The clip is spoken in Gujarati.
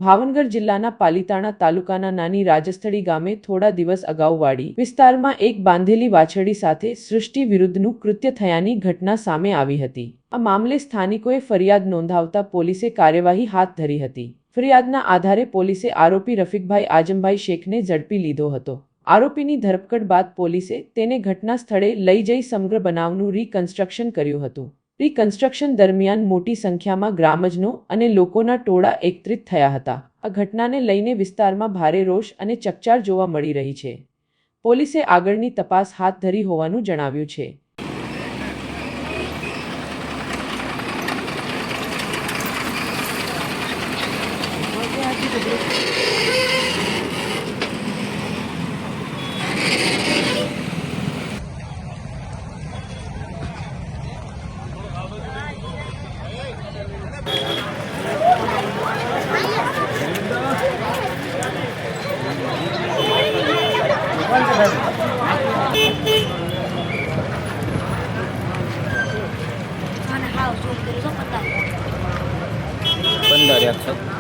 ભાવનગર જિલ્લાના પાલિતાણા તાલુકાના નાની રાજસ્થળી ગામે થોડા દિવસ અગાઉ વાડી વિસ્તારમાં એક બાંધેલી વાછરડી સાથે સૃષ્ટિ વિરુદ્ધનું કૃત્ય થયાની ઘટના સામે આવી હતી। આ મામલે સ્થાનિકોએ ફરિયાદ નોંધાવતા પોલીસે કાર્યવાહી હાથ ધરી હતી। ફરિયાદના આધારે પોલીસે આરોપી રફીકભાઈ આજમભાઈ શેખને ઝડપી લીધો હતો। આરોપીની ધરપકડ બાદ પોલીસે તેને ઘટના સ્થળે લઈ જઈ સમગ્ર બનાવનું રીકન્સ્ટ્રક્શન કર્યું હતું। રીકન્સ્ટ્રક્શન દરમિયાન મોટી સંખ્યામાં ગ્રામજનો અને લોકોના ટોળા એકત્રિત થયા હતા। આ ઘટનાને લઈને વિસ્તારમાં ભારે રોષ અને ચકચાર જોવા મળી રહી છે। પોલીસે આગળની તપાસ હાથ ધરી હોવાનું જણાવ્યું છે। पंदर 100